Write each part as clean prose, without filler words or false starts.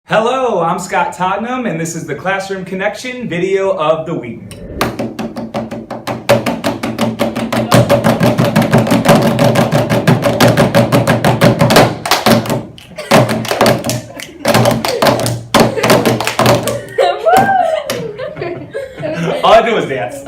Hello, I'm Scott Tottenham, and this is the Classroom Connection video of the week. All I did was dance.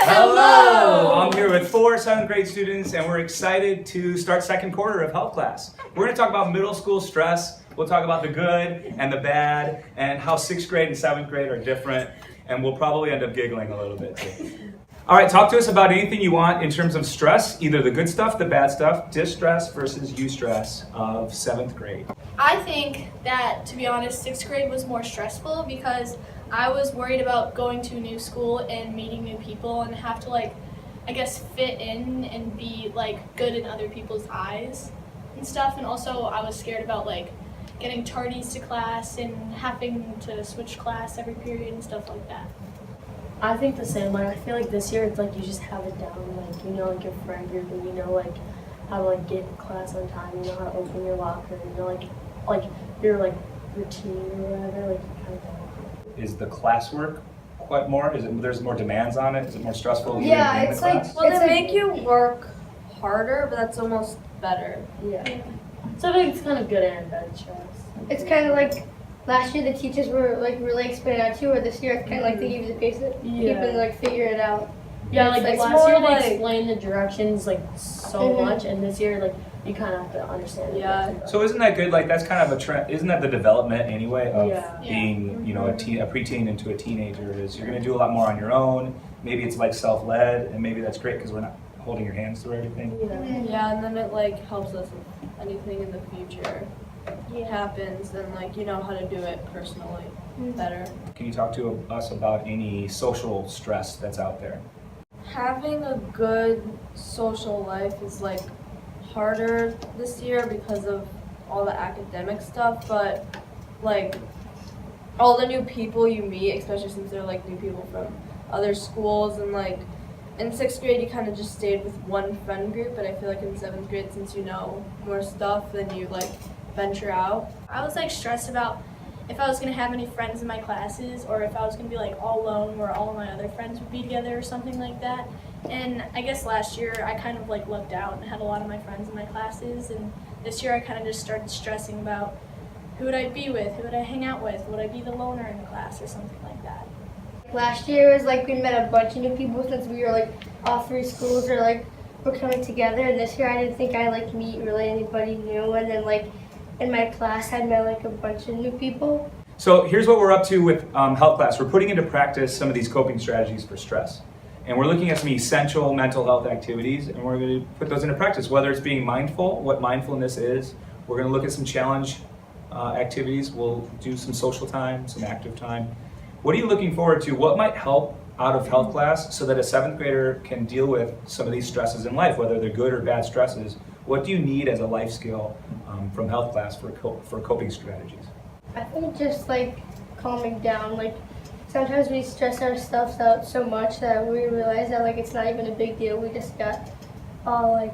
Hello! I'm here with 4 7th grade students, and we're excited to start second quarter of health class. We're going to talk about middle school stress. We'll talk about the good and the bad, and how 6th grade and 7th grade are different, and we'll probably end up giggling a little bit too. All right, talk to us about anything you want in terms of stress, either the good stuff, the bad stuff, distress versus eustress of 7th grade. I think that, to be honest, 6th grade was more stressful because I was worried about going to a new school and meeting new people and have to fit in and be good in other people's eyes and stuff. And also I was scared about getting tardies to class and having to switch class every period and stuff like that. I think the same. I feel like this year it's you just have it down. You know your friend group, and you know how to get in class on time. You know how to open your locker. You know your routine or whatever. You kind of know. Is the classwork quite more? There's more demands on it? Is it more stressful? Yeah, it's class? they make you work harder, but that's almost better. Yeah. So I think it's kind of good and bad stress. It's kind of like last year the teachers were really explaining out to you, or this year it's kind of they give you the pace to keep and figure it out. Yeah, last year they explained the directions so Mm-hmm. much, and this year you kind of have to understand it. Yeah. So isn't that good? That's kind of a trend. Isn't that the development anyway of being, a preteen into a teenager? Is you're going to do a lot more on your own. Maybe it's self-led, and maybe that's great because we're not holding your hands through everything. Yeah, and then it helps us with anything in the future happens, and you know how to do it personally better. Can you talk to us about any social stress that's out there? Having a good social life is harder this year because of all the academic stuff, but all the new people you meet, especially since they're new people from other schools, and in 6th grade you kind of just stayed with one friend group, but I feel in 7th grade, since you know more stuff, then you venture out. I was stressed about if I was going to have any friends in my classes, or if I was going to be all alone where all of my other friends would be together or something like that. And I guess last year I kind of lucked out and had a lot of my friends in my classes, and this year I kind of just started stressing about who would I be with, who would I hang out with, would I be the loner in the class or something like that. Last year it was we met a bunch of new people since we were all 3 schools are were coming together, and this year I didn't think I'd meet really anybody new, and then in my class I met a bunch of new people. So here's what we're up to with health class. We're putting into practice some of these coping strategies for stress. And we're looking at some essential mental health activities, and we're going to put those into practice, whether it's being mindful, what mindfulness is. We're going to look at some challenge activities. We'll do some social time, some active time. What are you looking forward to? What might help out of health class so that a 7th grader can deal with some of these stresses in life, whether they're good or bad stresses? What do you need as a life skill from health class for coping strategies? I think just calming down. Sometimes we stress our stuff out so much that we realize that it's not even a big deal. We just got all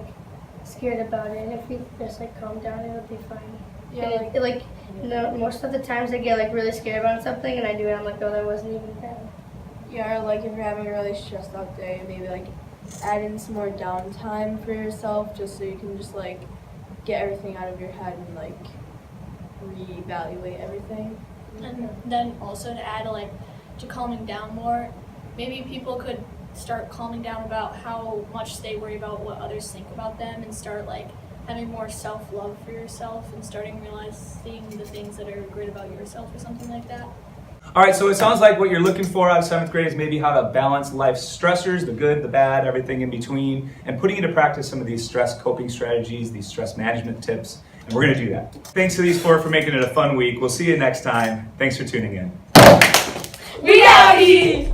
scared about it, and if we just calm down, it'll be fine. Yeah, and, most of the times I get really scared about something, and I do it. I'm oh, that wasn't even bad. Yeah, or if you're having a really stressed out day, maybe add in some more downtime for yourself, just so you can just get everything out of your head and reevaluate everything. And then also to add to calming down more, maybe people could start calming down about how much they worry about what others think about them, and start having more self-love for yourself and starting realizing the things that are great about yourself or something like that. All right, so it sounds like what you're looking for out of 7th grade is maybe how to balance life's stressors, the good, the bad, everything in between, and putting into practice some of these stress coping strategies, these stress management tips, and we're going to do that. Thanks to these 4 for making it a fun week. We'll see you next time. Thanks for tuning in. We outie!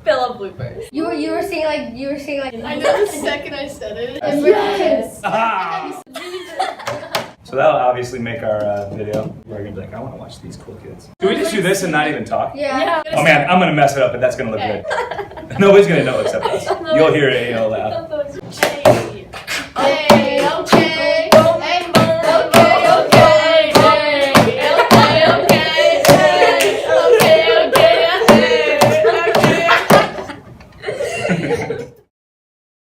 Fill up bloopers. You were saying like I know the second I said it. Yes. Ah! So that'll obviously make our video. We're gonna be like, I want to watch these cool kids. Can we just do this and not even talk? Yeah. Oh man, I'm gonna mess it up, but that's gonna look good. Nobody's gonna know except us. You'll hear it and you'll laugh.